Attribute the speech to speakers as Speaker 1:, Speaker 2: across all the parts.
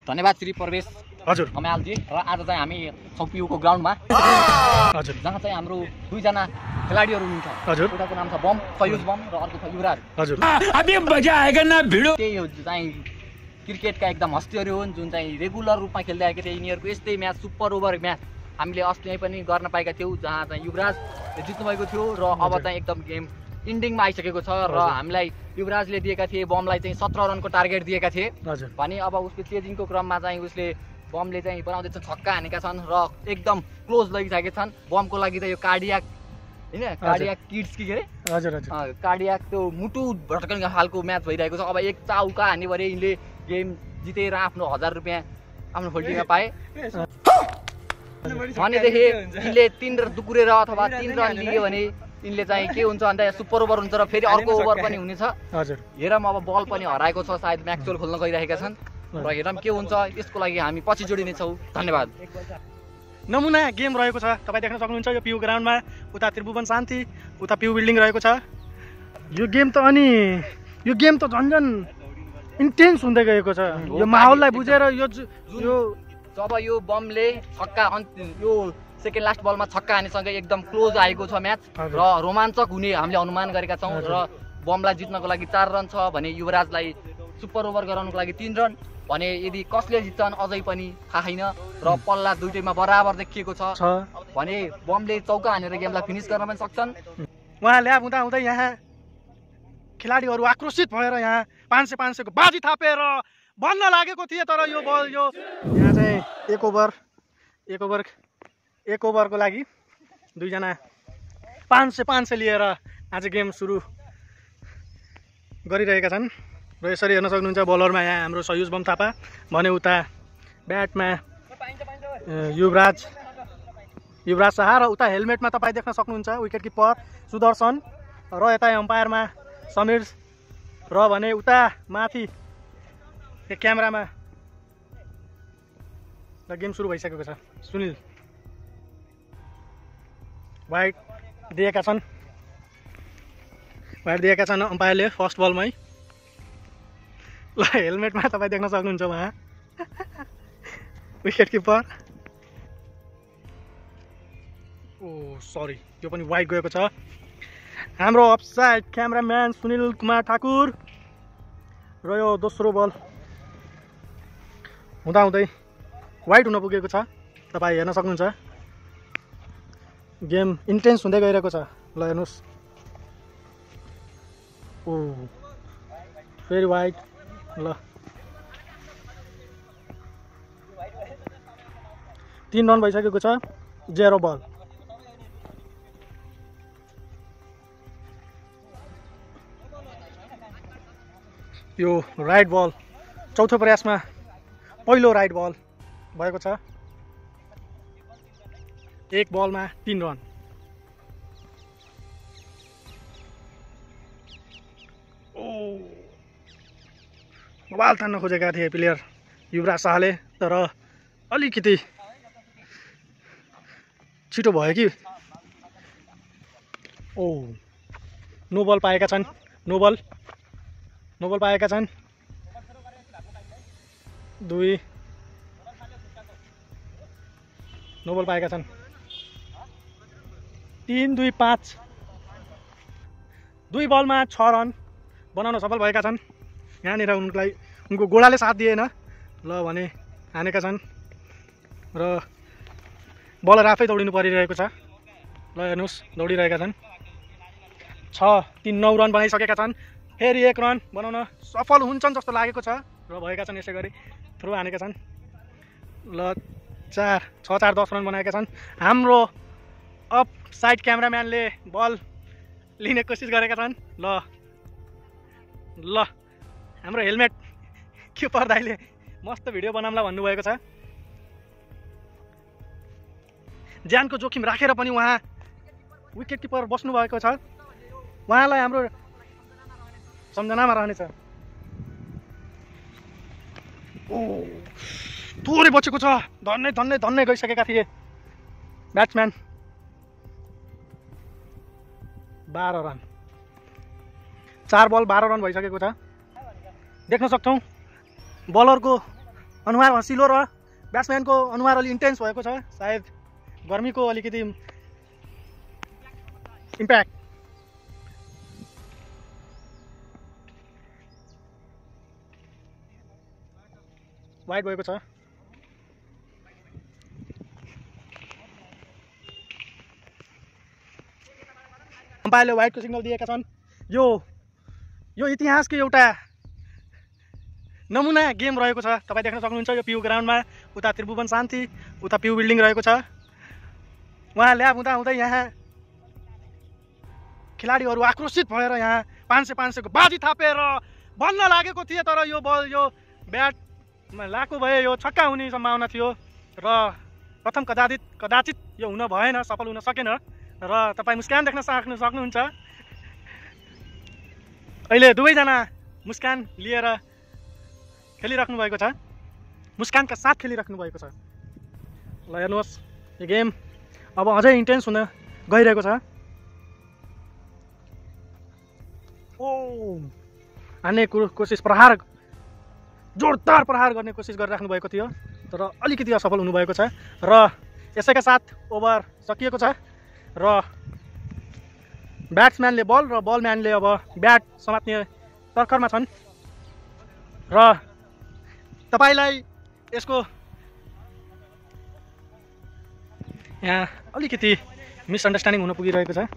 Speaker 1: धन्यवाद श्री प्रवेश
Speaker 2: हजुर
Speaker 1: कमालजी। र आज चाहिँ हामी छौँ पियुको ग्राउन्डमा
Speaker 2: हजुर
Speaker 1: जहाँ चाहिँ हाम्रो दुईजना खेलाडीहरू हुनुहुन्छ।
Speaker 2: हजुर
Speaker 1: एउटाको नाम छ बम सयुज बम र अर्को छ युवराज।
Speaker 2: हजुर
Speaker 1: अबे मजा आएगा ना भिडियो। त्यही हो चाहिँ क्रिकेटका एकदम हस्तीहरू हुन् जुन चाहिँ रेगुलर रूपमा खेल्दै आएका थिए। यिनीहरूको यस्तै म्याच सुपर ओभर म्याच हामीले अस्ति पनि गर्न पाएका थियौँ जहाँ चाहिँ युवराज जित्नु भएको थियो र अब चाहिँ एकदम गेम इन्डिङमा आइसकेको छ र हामीलाई युवराजले दिएका थिए बमलाई चाहिँ 17 रनको टार्गेट दिएका थिए भने अब उसको चेजिङको क्रममा चाहिँ उसले बमले चाहिँ बनाउँदैछ छक्का हानेका छन् र एकदम क्लोज लगिसकेका छन्। बमको लागि त यो कार्डियाक हैन कार्डियाक किड्स के अरे
Speaker 2: हजुर हजुर
Speaker 1: कार्डियाक त्यो मुटु भटकने खालको म्याच भइरहेको छ। अब एक चौका हाने भरे यिनले गेम जितेर आफ्नो 1000 रुपैयाँ आफ्नो फोल्डिङमा पाए भनेदेखि यिनले 3 रन दुकुरेर अथवा 3 रन लियो भने यिनले चाहिँ के हुन्छ भन्दा सुपर ओभर हुन्छ र फेरि अर्को ओभर पनि हुनेछ।
Speaker 2: हजुर
Speaker 1: हेरौँ अब बल पनि हराएको छ सायद म्याक्सवेल खोल्न गइरहेका छन् र हेरौँ के हुन्छ। यसको लागि हामी पछि जोडिनेछौँ। धन्यवाद।
Speaker 2: नमुना गेम रहेको छ तपाईँ देख्न सक्नुहुन्छ यो पियु ग्राउन्डमा। उता त्रिभुवन शान्ति उता पियु बिल्डिङ रहेको छ। यो गेम त झन्झन इन्टेन्स हुँदै गएको छ। यो माहौललाई बुझेर यो
Speaker 1: जब यो बमले छक्का यो सेकेन्ड लास्ट बलमा छक्का हानेसँगै एकदम क्लोज आएको छ म्याच र रोमाञ्चक हुने हामीले अनुमान गरेका छौँ र बमलाई जित्नको लागि 4 रन छ भने युवराजलाई सुपर ओभर गराउनको लागि 3 रन भने यदि कसले जित्छन् अझै पनि थाहा छैन र पल्ला दुईटैमा बराबर देखिएको छ भने बमले चौका हानेर गेमलाई फिनिस गर्न पनि सक्छन्।
Speaker 2: उहाँ ल्याब हुँदा हुँदै यहाँ खेलाडीहरू आक्रोशित भएर यहाँ 500 को बाजी थापेर बन्न लागेको थिए तर यो बल यहाँ चाहिँ एक ओभरको लागि दुईजना 500 लिएर आज गेम सुरु गरिरहेका छन् र यसरी हेर्न सक्नुहुन्छ बलरमा यहाँ हाम्रो सयुज बम थापा भने उता ब्याटमा युवराज शाह र उता हेलमेटमा तपाईँ देख्न सक्नुहुन्छ विकेट किपर सुदर्शन र यता एम्पायरमा समीर र भने उता माथि क्यामेरामा र गेम सुरु भइसकेको छ। सुनिल वाइड दिएका छन् अम्पायरले फर्स्ट बलमै। ल हेलमेटमा तपाईँ देख्न सक्नुहुन्छ उहाँ विकेट किपर। ओ सरी यो पनि वाइड गएको छ। हाम्रो अफसाइड क्यामेराम्यान सुनिल कुमार ठाकुर र यो दोस्रो बल हुँदाहुँदै वाइड हुन पुगेको छ। तपाईँ हेर्न सक्नुहुन्छ गेम इन्टेन्स हुँदै गइरहेको छ। ल हेर्नुहोस् ओ फेरि वाइड। ल 3 रन भइसकेको छ 0 बल। यो राइट बल चौथो प्रयासमा पहिलो राइट बल भएको छ। 1 बलमा 3 रन। बल तान्न खोजेका थिए प्लेयर युवराज शाहले तर अलिकति छिटो भयो कि नो बल पाएका छन्। नो बल पाएका छन् 2 नो बल पाएका छन् 3 2 5 2 बलमा 6 रन बनाउन सफल भएका छन्। यहाँनिर उनको गोडाले साथ दिएन ल भने हानेका छन् र बलर आफै दौडिनु परिरहेको छ। ल हेर्नुहोस् दौडिरहेका छन् 6-3-9 रन बनाइसकेका छन्। फेरि 1 रन बनाउन सफल हुन्छन् जस्तो लागेको छ र भएका छन्। यसै गरी थ्रो हानेका छन्। ल 6-4-10 रन बनाएका छन्। हाम्रो अफ साइड क्यामेराम्यानले बल लिने कोसिस गरेका छन्। ल हाम्रो हेलमेट किपर दाइले मस्त भिडियो बनाउँला भन्नुभएको छ। ज्यानको जोखिम राखेर पनि उहाँ विकेट किपर बस्नु भएको छ। उहाँलाई हाम्रो सम्झनामा रहनेछ। थोरै बचेको छ। धन्नै गइसकेका थिए ब्याट्सम्यान। 12 रन 4 बल 12 रन भइसकेको छ। देख्न सक्छौँ बलरको अनुहार हँसिलो र ब्याट्सम्यानको अनुहार अलि इन्टेन्स भएको छ, सायद गर्मीको अलिकति इम्प्याक्ट। वाइड भएको छ। अम्पायरले वाइडको सिग्नल दिएका छन्। यो इतिहासको एउटा नमुना गेम रहेको छ, तपाईँ देख्न सक्नुहुन्छ। यो पियु ग्राउन्डमा उता त्रिभुवन शान्ति, उता पियु बिल्डिङ रहेको छ। उहाँ ल्याब हुँदा यहाँ खेलाडीहरू आक्रोशित भएर यहाँ 500 को बाजी थापेर बल्न लागेको थिए, तर यो बल यो ब्याटमा लागेको भए यो छक्का हुने सम्भावना थियो र प्रथम कदाचित यो हुन भएन, सफल हुन सकेन र तपाईँ मुस्कान देख्न सक्नुहुन्छ। अहिले दुवैजना मुस्कान लिएर खेलिराख्नु भएको छ, मुस्कानका साथ खेलिराख्नु भएको छ। ल हेर्नुहोस्, यो गेम अब अझै इन्टेन्स हुन गइरहेको छ। हान्ने कोसिस, जोरदार प्रहार गर्ने कोसिस गरिराख्नु भएको थियो, तर अलिकति असफल हुनुभएको छ र यसैका साथ ओभर सकिएको छ र ब्याट्सम्यानले बल र बलम्यानले अब ब्याट समात्ने तर्खरमा छन् र तपाईलाई यसको यहाँ अलिकति मिसअन्डरस्ट्यान्डिङ हुन पुगिरहेको छ।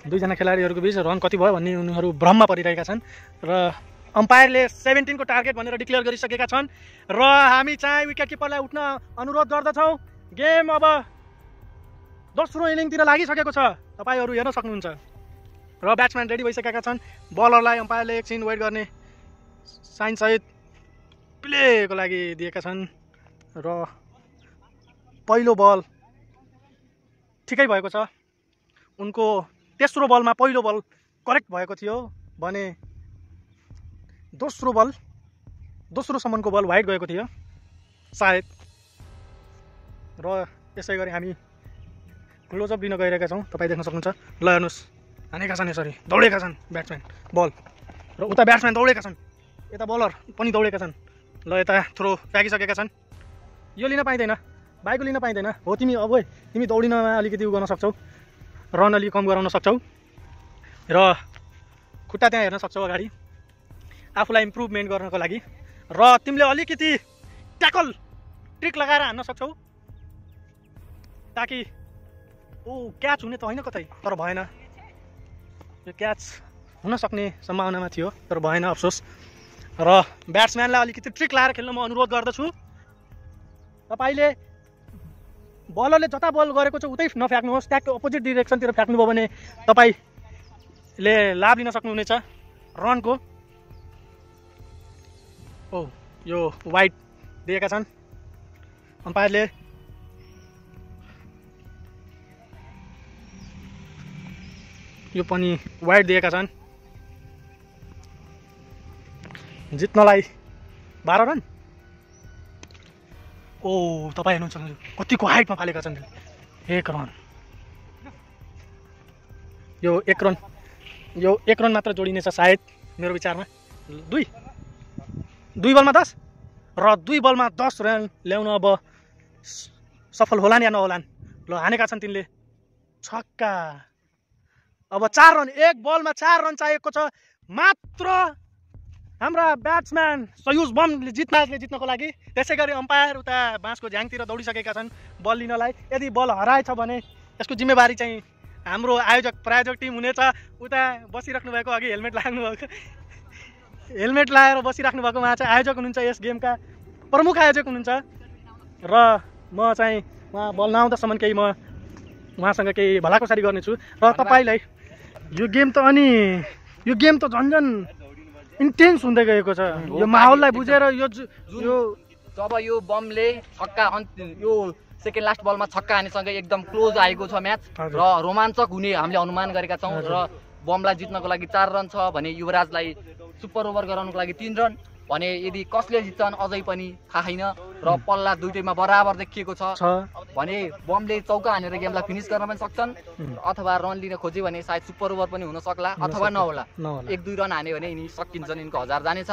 Speaker 2: दुईजना खेलाडीहरूको बिच रन कति भयो भन्ने उनीहरू भ्रममा परिरहेका छन् र अम्पायरले 17 को टार्गेट भनेर डिक्लेयर गरिसकेका छन् र हामी चाहिँ विकेट किपरलाई उठ्न अनुरोध गर्दछौँ। गेम अब दोस्रो इनिङतिर लागिसकेको छ, तपाईँहरू हेर्न सक्नुहुन्छ र ब्याट्सम्यान रेडी भइसकेका छन्। बलरलाई अम्पायरले एकछिन वेट गर्ने साइनसहित प्लेको लागि दिएका छन् र पहिलो बल ठिकै भएको छ। उनको तेस्रो बलमा पहिलो बल करेक्ट भएको थियो भने दोस्रो सम्मको बल वाइड गएको थियो सायद। र यसै गरी हामी क्लोजअप लिन गइरहेका छौँ, तपाईँ देख्न सक्नुहुन्छ। ल हेर्नुहोस्, हानेका छन् यसरी, दौडेका छन् ब्याट्सम्यान बल र उता ब्याट्सम्यान दौडेका छन्, यता बलर पनि दौडेका छन्। ल यता थ्रो फ्याँकिसकेका छन्, यो लिन पाइँदैन, बाइको लिन पाइँदैन। हो तिमी दौडिनमा अलिकति गर्न सक्छौ, रन अलिक कम गराउन सक्छौ र खुट्टा त्यहाँ हेर्न सक्छौ अगाडि आफूलाई इम्प्रुभमेन्ट गर्नको लागि, र तिमीले अलिकति ट्याकल ट्रिक लगाएर हान्न सक्छौ ताकि क्याच हुने त होइन कतै, तर भएन। यो क्याच हुन सक्ने सम्भावनामा थियो तर भएन, अफसोस। र ब्याट्सम्यानलाई अलिकति ट्रिक लगाएर खेल्न म अनुरोध गर्दछु। तपाईँले बलरले जता बल गरेको छ उतै नफ्याँक्नुहोस्, ट्याकको अपोजिट डिरेक्सनतिर फ्याँक्नुभयो भने तपाईँले लाभ लिन सक्नुहुनेछ रनको। यो वाइड दिएका छन् अम्पायरले। यो पनि वाइड दिएका छन्, जित्नलाई 12 रन। तपाईँ हेर्नुहुन्छ कतिको हाइटमा फालेका छन्, 1 रन। यो 1 रन मात्र जोडिनेछ सायद मेरो विचारमा। 2 बलमा 10 र 2 बलमा 10 रन ल्याउन अब सफल होलान् या नहोलान्। ल हानेका छन् तिनले छक्का। अब 4 रन, 1 बलमा 4 रन चाहिएको छ मात्र हाम्रा ब्याट्सम्यान सयुज बमले जित्नको लागि। त्यसै गरी अम्पायर उता बाँसको झ्याङतिर दौडिसकेका छन् बल लिनलाई। यदि बल हराएछ भने यसको जिम्मेवारी चाहिँ हाम्रो प्रायोजक टिम हुनेछ। उता बसिराख्नु भएको, अघि हेलमेट लाएर बसिराख्नु भएको उहाँ चाहिँ आयोजक हुनुहुन्छ, यस गेमका प्रमुख आयोजक हुनुहुन्छ र म चाहिँ उहाँ बल नआउँदासम्म केही म उहाँसँग केही भलाकुसारी गर्नेछु। र तपाईँलाई यो गेम त झन्झन इन्टेन्स हुँदै गएको छ। यो माहौललाई बुझेर
Speaker 1: जब यो बमले छक्का, यो सेकेन्ड लास्ट बलमा छक्का हानेसँगै एकदम क्लोज आएको छ म्याच र रोमाञ्चक हुने हामीले अनुमान गरेका छौँ। र बमलाई जित्नको लागि 4 रन छ भने युवराजलाई सुपर ओभर गराउनको लागि 3 रन भने यदि कसले जित्छन् अझै पनि थाहा छैन। र पल्ला दुईटैमा बराबर देखिएको छ भने बमले चौका हानेर गेमलाई फिनिस गर्न पनि सक्छन्, अथवा रन लिन खोज्यो भने सायद सुपर ओभर पनि हुन सक्ला अथवा नहोला। 1-2 रन हान्यो भने यिनी सकिन्छन्, यिनको 1000 जानेछ।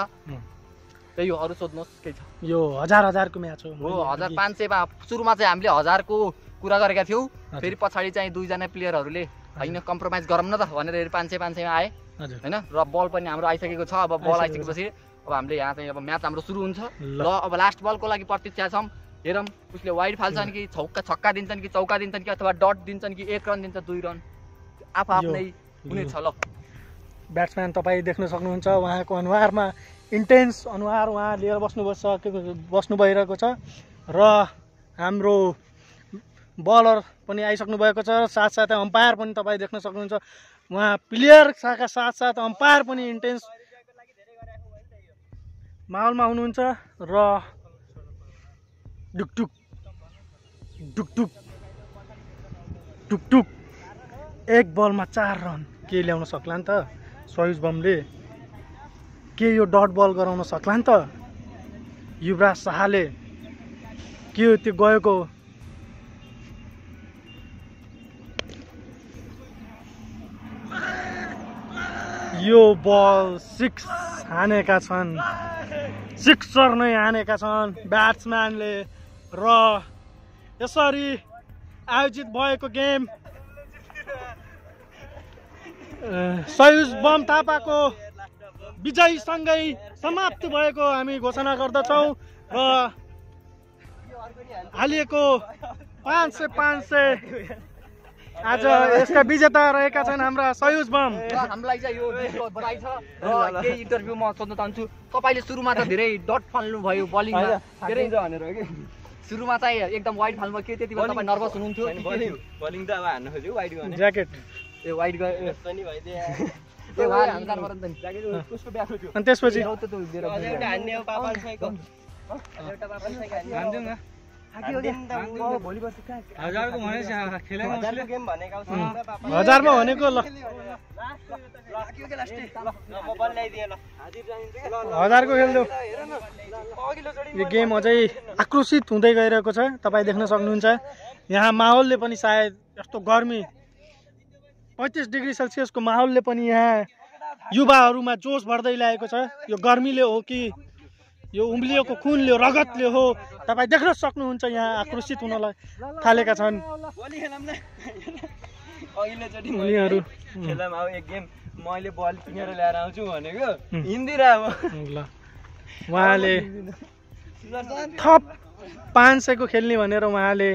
Speaker 1: त्यही हो, अरू सोध्नुहोस् केही छ?
Speaker 2: यो हजारको म्याच हो।
Speaker 1: 1500मा सुरुमा चाहिँ हामीले 1000को कुरा गरेका थियौँ, फेरि पछाडि चाहिँ दुईजना प्लेयरहरूले होइन कम्प्रोमाइज गरौँ न त भनेर 500-500मा आए होइन। र बल पनि हाम्रो आइसकेको छ। अब बल आइसकेपछि अब हामीले यहाँ चाहिँ अब म्याच हाम्रो सुरु हुन्छ। ल अब लास्ट बलको लागि प्रतीक्षा छौँ। हेरौँ उसले वाइड फाल्छन् कि छक्का दिन्छन् कि चौका दिन्छन् कि अथवा डट दिन्छन् कि 1 रन दिन्छ 2 रन आफ्नै हुनेछ। ल
Speaker 2: ब्याट्सम्यान तपाईँ देख्न सक्नुहुन्छ, उहाँको अनुहारमा इन्टेन्स अनुहार उहाँ लिएर बस्नु भइरहेको छ। र हाम्रो बलर पनि आइसक्नु भएको छ। साथसाथै अम्पायर पनि तपाईँ देख्न सक्नुहुन्छ, उहाँ प्लेयरका साथसाथ अम्पायर पनि इन्टेन्स माहौलमा हुनुहुन्छ। र ढुकढुक ढुकढुक ढुकढुक 1 बलमा 4 रन के ल्याउन सक्ला नि त सयुज बमले? के यो डट बल गराउन सक्ला नि त युवराज शाहले? के हो त्यो गएको? यो बल 6 हानेका छन्, सिक्सर नै हानेका छन् ब्याट्सम्यानले। र यसरी आयोजित भएको गेम सयुज बम थापाको विजयसँगै समाप्ति भएको हामी घोषणा गर्दछौँ। र हालिएको 500 आज यसका विजेता रहेका छन् हाम्रा सयुज बम।
Speaker 1: हामीलाई चाहिँ यो बधाई छ। र केही इन्टरभ्यू म सोध्न चाहन्छु, तपाईँले सुरुमा त धेरै डट फाल्नु भयो बलिङमा, धेरै भनेर कि सुरुमा चाहिँ एकदम वाइड फाल्नु के त्यति बेला तपाईँ नर्भस हुनुहुन्थ्यो?
Speaker 3: बलिङ त अब हान्नु खोज्यो वाइड गर्ने
Speaker 2: ज्याकेट
Speaker 1: ए वाइड गयो
Speaker 3: पनि भइदियो।
Speaker 1: ए वाइड हान्नु जानु पर्दैन नि ज्याकेट कसको ब्याग थियो?
Speaker 2: अनि त्यसपछि
Speaker 3: एउटा हान्ने हो पापा छैको एउटा पापा छैको हान्दिउ न भोलि बस्छ कहाँ 1000को भनेछ खेलेको 1000को गेम भनेको छ पापा
Speaker 2: 1000मा भनेको ल
Speaker 3: लाग्यो के लास्टै ल म बल ल्याइदिए ल हाजिर जानिन्छ के
Speaker 2: 1000को खेल्दो।
Speaker 3: हेर न अघिल्लो चोटी
Speaker 2: यो गेम अझै आक्रोशित हुँदै गइरहेको छ, तपाईँ देख्न सक्नुहुन्छ। यहाँ माहौलले पनि सायद यस्तो गर्मी 35 डिग्री सेल्सियसको माहौलले पनि यहाँ युवाहरूमा जोस भर्दै ल्याएको छ। यो गर्मीले हो कि यो उम्लिएको खुनले रगतले हो, तपाईँ देख्न सक्नुहुन्छ। यहाँ आक्रोशित हुन थालेका छन्
Speaker 3: अघिल्लो चोटी
Speaker 2: उनीहरू।
Speaker 3: खेलम आऊ एक गेम मैले बल किनेर ल्याएर आउँछु भनेको हिन्दिरा अब
Speaker 2: ल उहाँले थप 500 को खेल्ने भनेर उहाँले